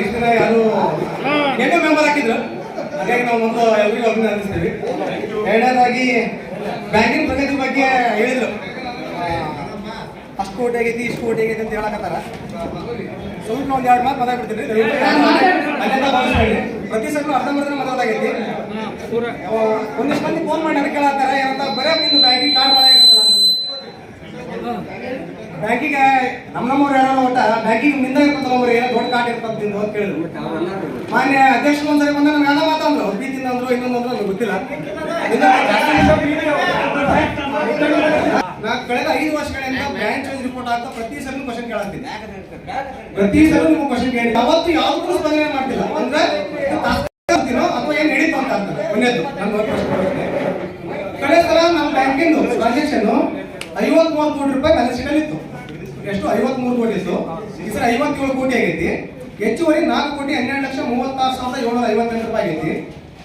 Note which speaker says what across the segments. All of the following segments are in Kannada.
Speaker 1: ಇಷ್ಟು ದಿನ ಯಾರು ಹೆಂಗೆ ಮೆಂಬರ್ ಹಾಕಿದ್ರು, ಹಾಗಾಗಿ ನಾವು ಮೊದಲು ಎಲ್ರಿಗೂ ಅಭಿನಂದಿಸ್ತೀವಿ. ಎರಡನೇದಾಗಿ ಬ್ಯಾಂಕಿಂಗ್ ಪ್ರಗತಿ ಬಗ್ಗೆ ಹೇಳಿದ್ರು, ಅಷ್ಟು ಕೋಟಿ ಆಗೈತಿ ಇಷ್ಟು ಕೋಟಿ ಆಗೈತಿ ಅಂತ ಹೇಳಕತ್ತಾರ. ಸ್ವಲ್ಪ ಒಂದು ಎರಡು ಮಾತು ಮಾತಾಡ್ಬಿಡ್ತೀನಿ. ಪ್ರತಿ ಸಲ ಅರ್ಧಂಬರ್ಧ ಮಾತಾಡಾಗೈತಿ. ಒಂದಿಷ್ಟು ಮಂದಿ ಫೋನ್ ಮಾಡಿ ನನಗೆ ಕೇಳತ್ತಾರ, ಏನಂತ ಬರೀ ನಿಂದು ಬ್ಯಾಂಕಿಂಗ್ ಕಾರ್ಡ್ ಭಾಳ ಆಗಿರ್ತಲ್ಲ. ಬ್ಯಾಂಕಿಗೆ ನಮ್ಮವ್ರು ಯಾರು ಒಟ್ಟ ಬ್ಯಾಂಕಿಂಗ್ ನಿಂದ ಇರ್ತದಲ್ಲ, ಏನೋ ದೊಡ್ಡ ಕಾರ್ಡ್ ಇರ್ತದ ನಿಂದು ಅಂತ ಕೇಳಿದ್ರು. ಮಾನ್ಯ ಅಧ್ಯಕ್ಷರು ಒಂದ್ಸರಿ ಬಂದ ನಮ್ಗೆ ಅದ ಮಾತಂದ್ರು, ಪ್ರೀತಿಯಿಂದ ಅಂದ್ರು ಇನ್ನೊಂದು ಅಂದ್ರು ನನಗೆ ಗೊತ್ತಿಲ್ಲ. ನಾ ಕಳೆದ 5 ವರ್ಷಗಳಿಂದ ಬ್ಯಾಂಕ್ ಚೇಂಜ್ ರಿಪೋರ್ಟ್ ಆಗ್ತಾ ಪ್ರತಿ ಸಲ ಕ್ವಶನ್ ಕೇಳತ್ತೀನಿ. ಪ್ರತಿ ಸಲ ನಿಮ್ಗೆ ಕ್ವಶನ್ ಕೇಳಿ ಅವತ್ತು ಯಾವ್ದು ಸ್ಪಂದನೆ ಮಾಡ್ತಿಲ್ಲ. ಅಂದ್ರೆ ಅಥವಾ ಏನ್ ನಡೀತು ಅಂತ ಅಂತಾರೆ. ಒಂದೇದು ನನ್ನ ಕಡೆ ಸಲ ನಮ್ಮ ಬ್ಯಾಂಕಿಂದು ಟ್ರಾನ್ಸಾಕ್ಷನ್ 53 ಕೋಟಿ ರೂಪಾಯಿ ಬ್ಯಾಲೆನ್ಸ್ ಶೀಟ್ ಅಲ್ಲಿ ಇತ್ತು. ಎಷ್ಟು? 53 ಕೋಟಿ ಇತ್ತು. ಈ ಸಲ 57 ಕೋಟಿ ಆಗೈತಿ. ಹೆಚ್ಚುವರಿ 4,12,36,758 ರೂಪಾಯಿ ಆಗೈತಿ.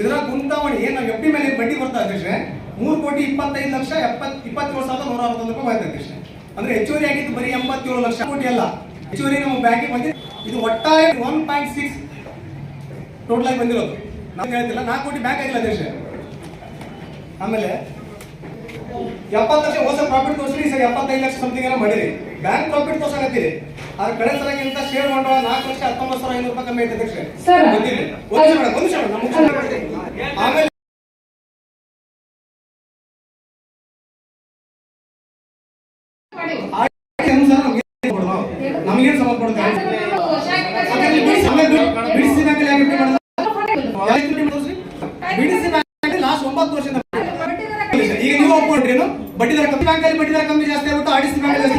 Speaker 1: ಇದರ ಗುಂತಾವಣಿ ಏನ್ ನಾವು ಎಫ್ಡಿ ಮೇಲೆ ಬಡ್ಡಿ ಬರ್ತಾ ಅಧ್ಯಕ್ಷೆ 3,25,27,161 ರೂಪಾಯಿ ಬಂದಿದೆ ಅಧ್ಯಕ್ಷೆ. ಅಂದ್ರೆ ಹೆಚ್ಚುವರಿ ಆಗಿತ್ತು ಬರೀ 87 ಲಕ್ಷ ಕೋಟಿ ಅಲ್ಲ, ಹೆಚ್ಚುವರಿ ನಮ್ಮ ಬ್ಯಾಂಕಿಗೆ ಬಂದಿದೆ. ಇದು ಒಟ್ಟಾರೆ 1.6 ಟೋಟಲ್ ಆಗಿ ಬಂದಿರೋದು. ನಾನು ಹೇಳ್ತಿಲ್ಲ 4 ಕೋಟಿ ಬ್ಯಾಂಕ್ ಆಗಿಲ್ಲ ಅಧ್ಯಕ್ಷೆ. ಆಮೇಲೆ 70 ಲಕ್ಷ ಹೊಸ ಪ್ರಾಫಿಟ್ ತೋರಿಸ್ರಿ, ಸರ್ 75 ಲಕ್ಷ ಸಮಥಿಂಗ್ ಏನೋ ಮಾಡಿರಿ. ಬ್ಯಾಂಕ್ ಪ್ರಾಫಿಟ್ ತೋರ್ಸಕತ್ತೀರಿ. ಆದ್ರೆ ಕಡೆ ಸಲಗಿಂತ ಶೇರ್ ಬಂಡವಾಳ 4,19,500 ರೂಪಾಯಿ ಕಮ್ಮಿ ಐತೆ ಅಧ್ಯಕ್ಷೆ. ಆಮೇಲೆ ನಮಗೇನು ಸಂಬಂಧ ಕೊಡುತ್ತೆ? ಬಿಡಿಸಿ ಬ್ಯಾಂಕ್ ಲಾಸ್ಟ್ 9 ವರ್ಷದಿಂದ ಈಗ ನೀವು ಒಪ್ಕೊಂಡ್ರೇನು? ಬಡ್ಡಿ ದರ ಕಮ್ಮಿ, ಬ್ಯಾಂಕಲ್ಲಿ ಬಡ್ಡಿ ದರ ಕಮ್ಮಿ ಜಾಸ್ತಿ ಆಗುತ್ತೆ, ಆರ್ಡಿಸಿ ಬ್ಯಾಂಕ್ ಜಾಸ್ತಿ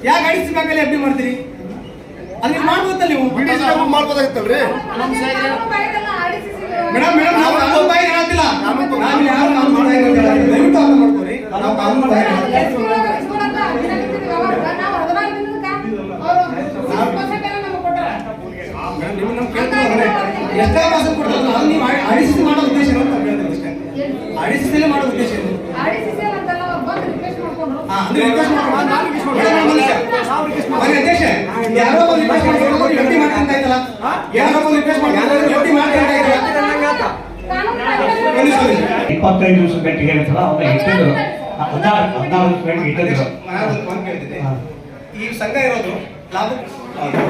Speaker 1: ಯಾಕೆ ಆರ್ಡಿಸಿ ಬ್ಯಾಂಕಲ್ಲಿ ಎಫ್ಡಿ ಮಾಡ್ತೀರಿ? ಅಲ್ಲಿ ಮಾಡ್ಬೋದಲ್ಲ ನೀವು ಮಾಡ್ಬೋದಾಗಿತ್ತಲ್ರಿ ಮೇಡಮ್. ಮೇಡಮ್ ನಾವು ಕಾನೂನು ಬಾಯಿ ಹೇಳತ್ತಿಲ್ಲ, ನಾವು ಯಾರು ಕಾನೂನು ಬಾಯಿ ಹೇಳತ್ತಿಲ್ಲ, ದಯವಿಟ್ಟು ಅರ್ಥ ಮಾಡ್ಕೊರಿ. ನಾವು ಕಾನೂನು ಬಾಯಿ ನೀವು ನಮ್ಗೆ ಕೇಳ್ತೀವಿ ಎಷ್ಟೇ ಭಾಷೆ ಕೊಡ್ತಾರೆ, ಅದು ನೀವು ಆಡಿಸಿ ಮಾಡೋ ಉದ್ದೇಶ ಅಂತ ಹೇಳ್ತೀವಿ ಅಷ್ಟೇ. ಆಡಿಸಿದಲ್ಲೇ ಮಾಡೋ ಉದ್ದೇಶ ಇದು. ಅಧ್ಯಕ್ಷ ಯಾರೋ ಒಂದು ರಿಕ್ವೆಸ್ಟ್ ಮಾಡ್ಕೊಂಡು ಎಫ್ಡಿ ಮಾಡ್ಕೊಂತ ಇದ್ದಲ್ಲ, ಯಾರೋ ಒಂದು ರಿಕ್ವೆಸ್ಟ್ ಮಾಡ್ಕೊಂಡು ಎಫ್ಡಿ ಮಾಡ್ಕೊಂತ ಇದ್ದಲ್ಲ.
Speaker 2: 25 ದಿವಸ ಗಂಟೆಗೆ ಹೇಳ್ತಾರ ಅವ್ರ ಇಟ್ಟಿದ್ರು 14 ಗಂಟೆಗೆ ಇಟ್ಟಿದ್ರು.
Speaker 1: ಈ ಸಂಘ ಇರೋದು ಲಾಭ,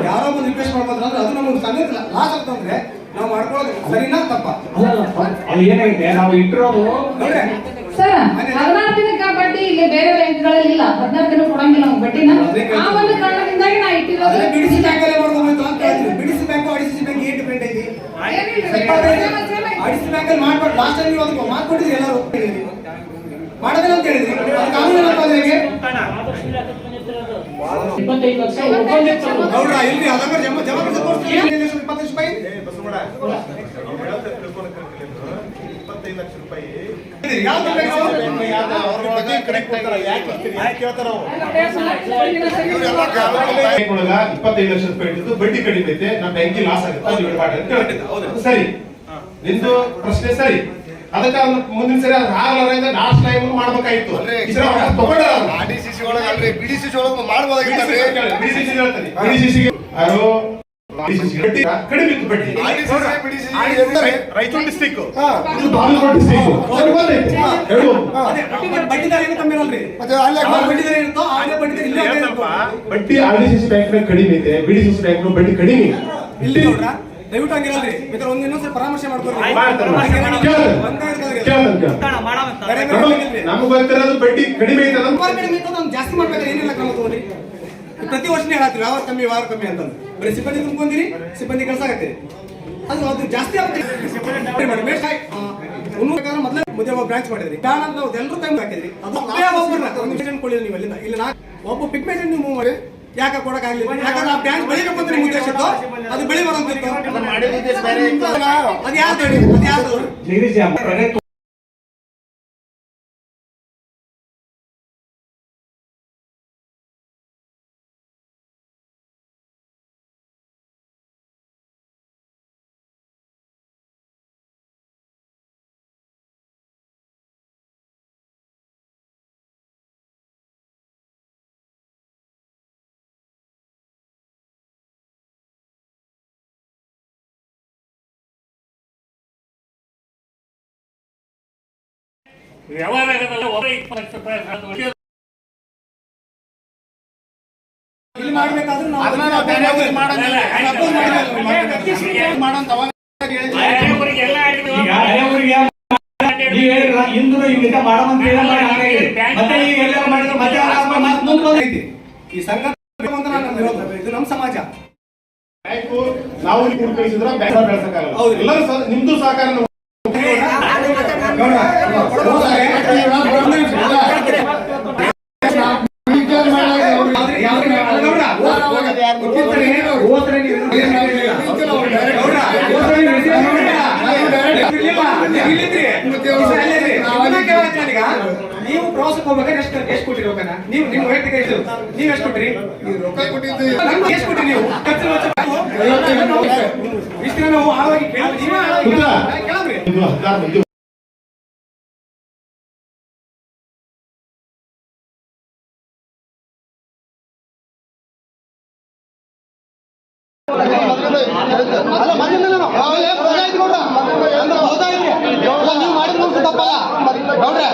Speaker 1: ಯಾರೋ ಒಂದು ರಿಕ್ವೆಸ್ಟ್ ಮಾಡ್ಬೋದು ಅಂದ್ರೆ ಅದು ನಮ್ಗೆ ಸಂಘ ಲಾಸ್ ಆಗ್ತಂದ್ರೆ ನಾವು ಮಾಡ್ಕೊಳ್ಳೋದು ಸರಿನಾ ತಪ್ಪ?
Speaker 2: ಅದು ಏನಾಗಿದೆ, ನಾವು ಇಟ್ಟಿರೋದು
Speaker 1: ನೋಡ್ರಿ
Speaker 3: ಸರ್ 14 ದಿನಕ್ಕೆ ಬಡ್ಡಿ ಇಲ್ಲಿ ಬೇರೆ ಬ್ಯಾಂಕ್ಗಳಲ್ಲಿ ಇಲ್ಲ, 14 ದಿನ ಕೊಡಂಗಿಲ್ಲ ನಾವು ಬಡ್ಡಿನ. ಆ ಒಂದು ಕಾರಣದಿಂದಾಗಿ ನಾ ಇಟ್ಟಿರೋದು.
Speaker 1: ಬಿಡಿಸಿ ಬ್ಯಾಂಕಲ್ಲೇ ಮಾಡ್ಕೋಬೇಕು ಅಂತ ಹೇಳ್ತೀವಿ. ಬಿಡಿಸಿ ಬ್ಯಾಂಕ್ ಆರ್ಡಿಸಿ ಬ್ಯಾಂಕ್ ಏನು ಡಿಫ್ರೆಂಟ್ ಐತಿ? ಆರ್ಡಿಸಿ ಬ್ಯಾಂಕಲ್ಲಿ ಮಾಡ್ಬಾರ್ದು. ಲಾಸ್ಟ್ ಟೈಮ್ ನೀವು ಅದಕ್ಕೆ ಮಾಡ್ಕೊಟ್ಟಿದ್ರಿ, ಎಲ್ಲರೂ ಮಾಡೋದಿಲ್ಲ ಅಂತ ಹೇಳಿದ್ರಿ. ಕಾನೂನು ಹೇಗೆ
Speaker 2: 25 ಲಕ್ಷ
Speaker 1: ನೋಡ್ರ ಇಲ್ಲಿ ಅದನ್ನ ಜಮಾ ಜಮಾ ಕೊಡ್ತೀವಿ. 25 ರೂಪಾಯಿ
Speaker 4: 25 ಲಕ್ಷ ರೂಪಾಯಿ
Speaker 1: ಯಾವ್ದು ಬೇಕು?
Speaker 4: ಕರೆಕ್ಟ್ ಆಗಿ ಯಾಕೆ ಕೇಳ್ತಾರ ಅವರು? 25 ಲಕ್ಷ ರೂಪಾಯಿ ಇಟ್ಟಿದ್ದು ಬಡ್ಡಿ ಕಡಿಮೆ ಐತೆ, ನಮ್ಮ ಬ್ಯಾಂಕಿ ಲಾಸ್ ಆಗುತ್ತೆ, ಅದು ಬಿಡಬಾರ್ದು ಅಂತ ಹೇಳ್ತಿದ್ದ. ಸರಿ, ನಿಂದು ಪ್ರಶ್ನೆ ಸರಿ. ಅದಕ್ಕೆ ಮುಂದಿನ ಸರಿ ಅದು ಆಗಲಾರಂದ್ರೆ ಲಾಸ್ಟ್ ಟೈಮ್ ಮಾಡ್ಬೇಕಾಗಿತ್ತು.
Speaker 5: ಆರ್ಡಿಸಿಸಿ ಒಳಗೆ ಅಲ್ರಿ, ಬಿಡಿಸಿಸಿ ಒಳಗೆ ಮಾಡ್ಬೋದಾಗಿತ್ತು.
Speaker 4: ಬಿಡಿಸಿಸಿ ಹೇಳ್ತಾರೆ, ಬಿಡಿಸಿಸಿಗೆ ಯಾರು ಕಡಿಮೆ ಇತ್ತು ಬಡ್ಡಿ. ರಾಯಚೂರು ಡಿಸ್ಟ್ರಿಕ್ಟ್, ಇದು ಬಾಗಲಕೋಟೆ ಡಿಸ್ಟ್ರಿಕ್ಟ್
Speaker 1: ಬಡ್ಡಿ ದರ ಏನು ಕಮ್ಮಿ ಇರಲ್ರಿ. ಬಡ್ಡಿ ದರ ಇರುತ್ತೋ ಆಗ ಬಡ್ಡಿ ದರ ಇಲ್ಲ.
Speaker 4: ಬಡ್ಡಿ ಆರ್ಡಿಸಿಸಿ ಬ್ಯಾಂಕ್ ಕಡಿಮೆ ಇದೆ, ಬಿಡಿಸಿಸಿ ಬ್ಯಾಂಕ್ ಬಡ್ಡಿ ಕಡಿಮೆ
Speaker 1: ಇಲ್ಲಿ ನೋಡ್ರ. ದಯವಿಟ್ಟು ಹಂಗಿರಲ್ರಿ, ಬೇಕಾದ್ರೆ ಇನ್ನೊಂದ್ಸರಿ ಪರಾಮರ್ಶೆ ಮಾಡ್ಕೊರಿ.
Speaker 4: ನಮ್ಗೆ ಗೊತ್ತಿರೋದು ಬಡ್ಡಿ ಕಡಿಮೆ ಐತೆ,
Speaker 1: ಕಡಿಮೆ ಇತ್ತು, ನಾವು ಜಾಸ್ತಿ ಮಾಡ್ಬೇಕಾದ್ರೆ ಏನಿಲ್ಲ ಕ್ರಮ ತಗೋರಿ. ಪ್ರತಿ ವರ್ಷ ಹೇಳತ್ತೀವಿ ಯಾವ ಕಮ್ಮಿ ವಾರ ಕಮ್ಮಿ ಅಂತಂದು. ಬರೀ ಸಿಬ್ಬಂದಿ ತುಂಬ್ಕೊಂಡಿರಿ, ಸಿಬ್ಬಂದಿ ಕೆಲಸ ಆಗತ್ತೆ, ಅದು ಜಾಸ್ತಿ ಆಗುತ್ತೆ. ಮೊದಲೇ ಒಬ್ಬ ಬ್ರಾಂಚ್ ಮಾಡಿದ್ರಿ, ನಾವು ಎಲ್ಲರೂ ಟೈಮ್ ಹಾಕಿದ್ರಿ. ಅದು ಒಬ್ಬರನ್ನ ಕೊಡಿ ನೀವು ಅಲ್ಲಿಂದ ಇಲ್ಲಿ ಒಬ್ಬ ಪಿಗ್ಮೆಂಟ್ ನೀವು ಮೂವ್ ಮಾಡಿ ಯಾಕೆ ಕೊಡಕ್ಕಾಗಲಿಲ್ಲ? ಯಾಕಂದ್ರೆ ಆ ಬ್ಯಾಂಕ್ ಬೆಳಿಬೇಕು ಅಂತ ನಿಮ್ಮ ಉದ್ದೇಶ ಇತ್ತು, ಅದು ಬೆಳಿ ಬರೋದಿತ್ತು. ಅದು ಯಾವ್ದು
Speaker 6: ವ್ಯವಹಾರ ಆಗೋದಲ್ಲ, ಒಬ್ಬ 20 ಲಕ್ಷ ರೂಪಾಯಿ ಸಾಲ
Speaker 1: ಇಲ್ಲಿ ಮಾಡ್ಬೇಕಾದ್ರೆ ನಾವು
Speaker 5: ಅದನ್ನ ನಾವು ಬೇರೆ ಅವ್ರಿಗೆ ಮಾಡಂಗಿಲ್ಲ.
Speaker 1: propose ಮಾಡಿದ್ವಿ.
Speaker 5: ಮಾಡೋಂತ ಅವಾಗ ಹೇಳಿದ್ವಿ.
Speaker 6: ಹಳೆಯವರಿಗೆಲ್ಲ
Speaker 2: ಈಗ ಹಳೆಯವರಿಗೆ ನೀವು ಹೇಳಿದ್ರ ಇಂದು ಈಗ ಮಾಡಮಂತ ಮತ್ತೆ ಈಗ ಎಲ್ಲರೂ ಮಾಡಿದ್ರು ಮತ್ತೆ ಮತ್ತೆ ಮುಂದೆ
Speaker 1: ಐತಿ. ಈ ಸಂಘ ಅಂತ ನಾನು ವಿರೋಧ. ಇದು ನಮ್ಮ ಸಮಾಜ.
Speaker 4: ಬ್ಯಾಂಕು ನಾವು ಇಲ್ಲಿ ಕೊಟ್ಟು ಕಳಿಸಿದ್ರೆ ಬ್ಯಾಂಕ್ ಬೆಳೆಸಕ್ಕಾಗಲ್ಲ.
Speaker 1: ಹೌದು.
Speaker 4: ಎಲ್ಲರೂ ನಿಮ್ದು ಸಹಕಾರ ನಾವು
Speaker 1: ನೀವು ಪ್ರವಾಸಕ್ಕೆ ಹೋಗ್ಬೇಕಾದ್ರೆ ಎಷ್ಟು ಕೊಟ್ಟಿರಿ ರೊಕ್ಕನ? ನೀವು ನಿಮ್ಮ ವೈಯಕ್ತಿಕ ಎಷ್ಟು ನೀವು ಎಷ್ಟು ಕೊಟ್ಟಿರಿ?
Speaker 5: ರೊಕ್ಕ ಕೊಟ್ಟಿದ್ದು
Speaker 1: ನಮ್ಗೆ ಎಷ್ಟು ಕೊಟ್ಟಿರಿ ನೀವು? ಖರ್ಚು ಇಷ್ಟು ದಿನ ನಾವು ಆವಾಗಿ ಕೇಳಿದ್ರಿ
Speaker 4: ಇದು 16 ಮಂದಿ
Speaker 5: ನೀವು ಮಾಡಿದ್ರು ತಪ್ಪಲ್ಲ ಗೌಡ್ರೆ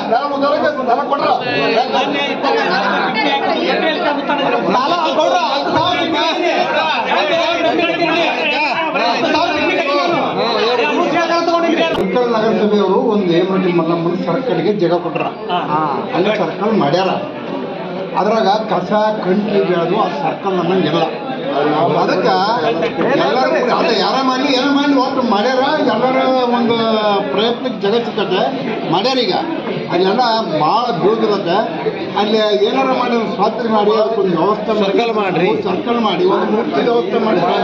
Speaker 7: ಸರ್ಕಲ್ ನಗರಸಭೆಯವರು ಒಂದು ಹೇಮರೆಡ್ಡಿ ಮಲ್ಲಮ್ಮನ ಸರ್ಕಲ್ಗೆ ಜಾಗ ಕೊಟ್ರ ಅಲ್ಲಿ ಸರ್ಕಲ್ ಮಾಡ್ಯಾರ. ಅದ್ರಾಗ ಕಸ ಕಂಟಿ ಬೆಳೆದು ಆ ಸರ್ಕಲ್ ಅನ್ನಂಗಿಲ್ಲ. ಅದಕ್ಕೆ ಎಲ್ಲರೂ ಅಲ್ಲ ಯಾರ ಮಾಡಿ ಒಟ್ಟು ಮಾಡ್ಯಾರ. ಎಲ್ಲರ ಒಂದು ಪ್ರಯತ್ನಕ್ಕೆ ಜಾಗ ಸಿಕ್ಕತ್ತೆ ಮಾಡ್ಯಾರ. ಈಗ ಅಲ್ಲೆಲ್ಲ ಭಾಳ ಬೀಳ್ದಿರತ್ತೆ. ಅಲ್ಲಿ ಏನಾರ ಮಾಡಿ ಸ್ವಾತಂತ್ರ್ಯ ಮಾಡಿ ಅದಕ್ಕೊಂದು ವ್ಯವಸ್ಥೆ ಸರ್ಕಲ್ ಮಾಡಿ ಒಂದು ಮೂರ್ತಿ ವ್ಯವಸ್ಥೆ ಮಾಡಿ ಚಲೋ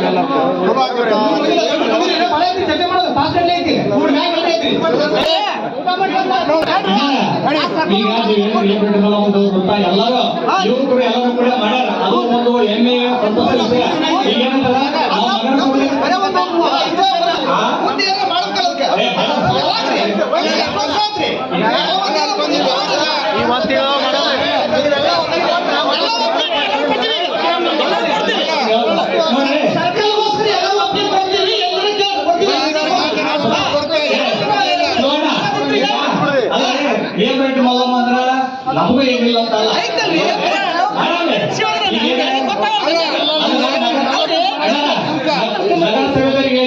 Speaker 2: ಎಲ್ಲರೂ ಯುವಕರು ಎಲ್ಲರೂ ಕೂಡ ಮಾಡ್ಯಾರ. ಅದು ಒಂದು ಹೆಮ್ಮೆಯ ಸಂತೋಷದ ವಿಷಯ. ಏನ್ ಬೇಕು ಮಲ್ಲಮ್ಮ ಅಂದ್ರ ನಮಗೂ ಏನಿಲ್ಲ ಅಂತ ನಗರಸಭೆಯವರಿಗೆ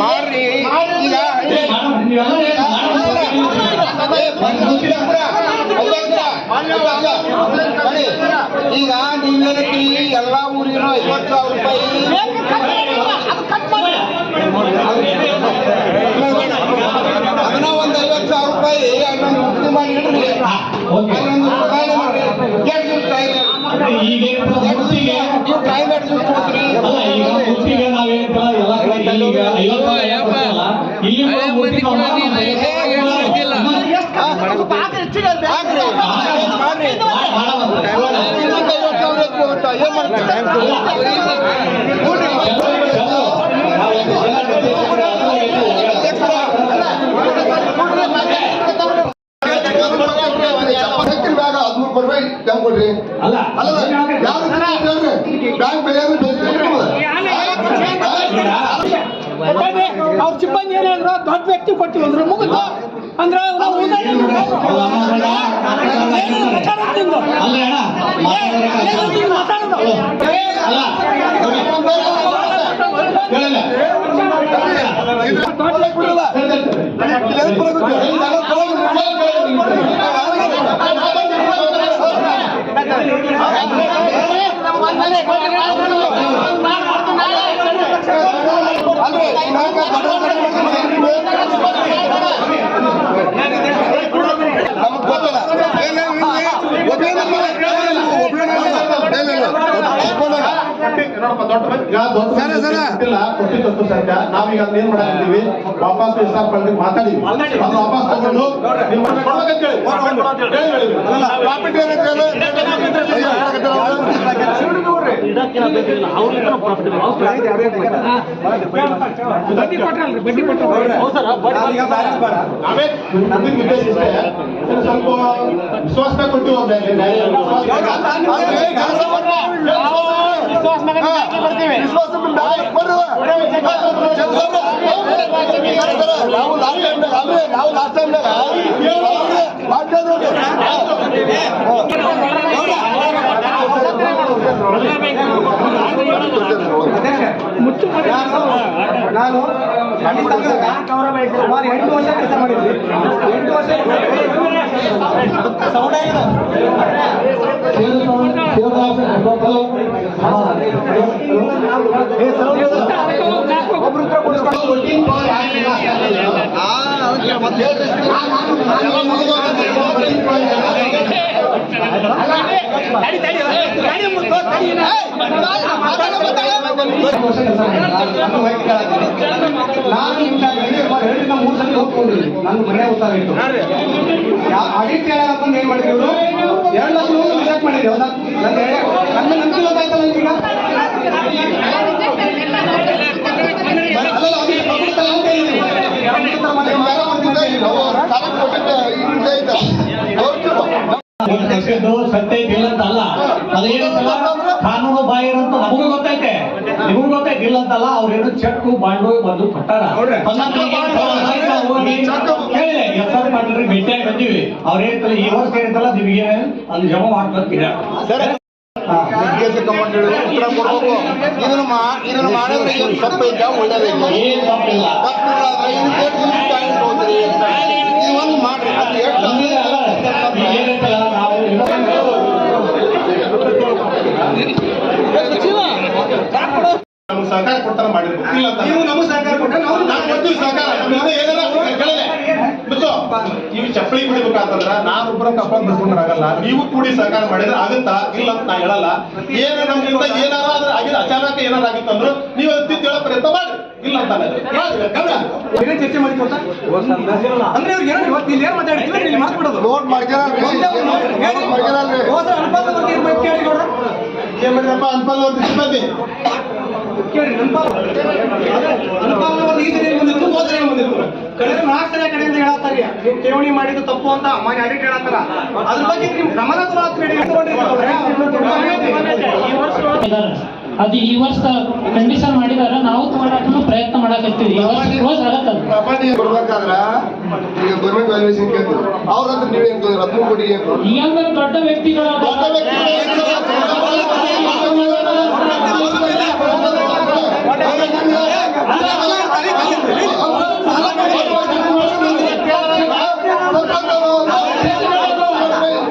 Speaker 5: ಮಾಡ್ರಿ
Speaker 7: ಈಗ ನೀವೇನಕ್ಕೆ ಎಲ್ಲ ಊರಿನ 50,000 ರೂಪಾಯಿ ಅದನ್ನ ಒಂದು 50,000 ರೂಪಾಯಿ ಅಲ್ಲೊಂದು ಮುಕ್ತಿ ಮಾಡಿ ಇಡ್ರಿ. ಅಲ್ಲೊಂದು ಪ್ರೈವೇಟ್ ಕೊಡ್ತೀರಿ.
Speaker 2: ಈಗ ಮುತ್ತಿಗೆ ನಾವೇನಿಲ್ಲ ಎಲ್ಲ ಕಡೆ ಈಗ 50 ಇಲ್ಲಿ
Speaker 7: ಕೊಡ್ರಿ
Speaker 2: ಅಲ್ಲ
Speaker 7: ಬ್ಯಾಂಕ್ ಬೆಲೆ
Speaker 8: ಅವ್ರ ಸಿಬ್ಬಂದಿ ಏನಾದ್ರು ದೊಡ್ಡ ವ್ಯಕ್ತಿ ಕೊಟ್ಟಿವಿ ಅಂದ್ರೆ ಮುಗಿದು ಅಂದ್ರೆ ನಾವು
Speaker 4: ಕೊಟ್ಟಿದ್ದು ಸರ್ಕಾರ ನಾವೀಗ ಏನ್ ಮಾಡಿದೀವಿ ವಾಪಸ್ ವಿಸ್ತಾರ ಮಾತಾಡಿವಿ ಅದು ವಾಪಸ್ ತಗೊಂಡು
Speaker 8: ಬಡ್ಡಿ
Speaker 4: ನಾವೇ ಸ್ವಲ್ಪ ವಿಶ್ವಾಸ ಕೊಟ್ಟು
Speaker 7: ನಾವು ಲಾಸ್ಟ್ ಟೈಮ್
Speaker 1: ನಾನು ಸುಮಾರು 8 ವರ್ಷ ಕೆಲಸ ಮಾಡಿದ್ವಿ. 8 ವರ್ಷ ಸೌಂಡ್ ಆಗಿದೆ. ನಾನು 2-3 ಸಲ ಹೋಗ್ಕೊಂಡಿದ್ವಿ. ನಾನು ಮನೆ ಉತ್ತರ ಇತ್ತು ಅಡಿಟ್ ಬಂದು ಏನ್ ಮಾಡಿದ್ರು 2 ಲಕ್ಷ ರಿಜೆಕ್ಟ್ ಮಾಡಿದ್ರು. ನನ್ನ ನಂಬಿಕೆ ಗೊತ್ತಾಯ್ತಲ್ಲ ಈಗ
Speaker 2: ಸತ್ಯ ಇಲ್ಲ ಅಂತಲ್ಲ, ಅದೇನಂತಲ್ಲ ಕಾನೂನು ಬಾಹಿರ ಅಂತ ನಮಗೂ ಗೊತ್ತೈತೆ, ನಿಮಗೂ ಗೊತ್ತೈತೆ ಇಲ್ಲ ಅಂತಲ್ಲ. ಅವ್ರೇನು ಚೆಕ್ ಬಾಂಡು ಬಂದು ಕೊಟ್ಟಾರ. ಕೇಳಿದೆ ಎಫ್ಐಆರ್ ಮಾಡಿದ್ರೆ ಭೇಟಿಯಾಗಿ ಬಂದೀವಿ. ಅವ್ರೇನಂತಲ್ಲ ಈ ವರ್ಷ ಏನಂತಲ್ಲ ನಿಮಗೆ ಅದು ಜಮಾ ಮಾಡ್ಬೇಕಿದೆ.
Speaker 7: ಉತ್ತರ ಕೊಡ್ಬೇಕು. ಇದನ್ನು ಮಾಡಿದ್ರೆ ಏನು ತಪ್ಪೈತ ಒಳ್ಳೇದೈತೆ,
Speaker 2: ಏನ್ ತಪ್ಪಿಲ್ಲ.
Speaker 7: ಇದು ಒಂದು ಮಾಡ್ರಿ. ಅದು
Speaker 2: ಏನಂತಲ್ಲ ನಾವು
Speaker 4: ನಮ್ಗೆ ಸಹಕಾರ ಕೊಡ್ತಾರ ಮಾಡಿರ್ಬೇಕು. ಇಲ್ಲ ಅಂತ
Speaker 1: ನೀವು ನಮಗೂ ಸಹಕಾರ ಕೊಟ್ಟರೆ ನಾವು
Speaker 4: ಕೊಡ್ತೀವಿ ಸಹಕಾರ. ನೀವು ಚಪ್ಪಲಿ ಬಿಡ್ಬೇಕಾತಂದ್ರ ನಾನೊಬ್ಬರ ಕಪ್ಪ ಬಿಡ್ಕೊಂಡ್ರಾಗಲ್ಲ. ನೀವು ಕೂಡಿ ಸಹಕಾರ ಮಾಡಿದ್ರೆ ಆಗುತ್ತಾ? ಇಲ್ಲ ಅಂತ ನಾ ಹೇಳಲ್ಲ. ಏನ ನಮ್ಗಿಂತ ಏನಾರ ಆಗಿದೆ ಅಚಾನಕ್ ಏನಾರ ಆಗಿತ್ತಂದ್ರು ನೀವು ತಿದ್ದು ಹೇಳೋ ಪ್ರಯತ್ನ ಮಾಡಿ. ಇಲ್ಲ ಅಂತ
Speaker 1: ಬೇರೆ ಚರ್ಚೆ ಮಾಡಿಕೊಡ್ತಾ ಅಂದ್ರೆ ಅವ್ರಿಗೆ ಏನೋ ಇವತ್ತು ಇಲ್ಲಿ ಏನ್ ಮಾತಾಡ್ತೀವಿ ಇಲ್ಲಿ ಮಾತಾಡೋದು
Speaker 7: ನೋಟ್ ಮಾಡ್ಕೊಳಲ್ರಿ.
Speaker 1: ಅನುಪಾತ ಬಗ್ಗೆ ಕೇಳಿ ನೋಡ್ರ
Speaker 4: ಏನ್ ಮಾಡಿರಪ್ಪ ಅನ್ಪಲ್ ಸಿಬ್ಬಂದಿ
Speaker 1: ಕೇಳಿ ಅನುಪಾತ ಈ ಸರಿ ಬಂದಿತ್ತು, ಹೋದ ಸರಿ ಬಂದಿತ್ತು. ಕಳೆದ 4 ಸಲ ಕಡೆಯಿಂದ ಹೇಳತ್ತಾರ ನೀವು ಠೇವಣಿ ಮಾಡಿದ್ದು ತಪ್ಪು ಅಂತ ಮಾನ್ಯ ಆಡಿಟ್ ಹೇಳತ್ತಾರ. ಅದ್ರ ಬಗ್ಗೆ ನೀವು
Speaker 9: ಅದು ಈ ವರ್ಷ ಕಂಡೀಷನ್ ಮಾಡಿದಾರ. ನಾವು ತಗೊಳಕ್ಕೂ ಪ್ರಯತ್ನ ಮಾಡಕತ್ತೀವಿ. ಈ ವರ್ಷ ಕ್ಲೋಸ್ ಆಗತ್ತದ.
Speaker 7: ಕೊಡ್ಬೇಕಾದ್ರ ಈಗ ಗೌರ್ಮೆಂಟ್ ವ್ಯಾಲ್ಯೂಯೇಷನ್ ಕೇಳ್ತೀವಿ. ಅವ್ರ ಹತ್ರ ನೀವೇನ್ 13 ಕೋಟಿ
Speaker 9: ಈಗ ದೊಡ್ಡ ವ್ಯಕ್ತಿಗಳ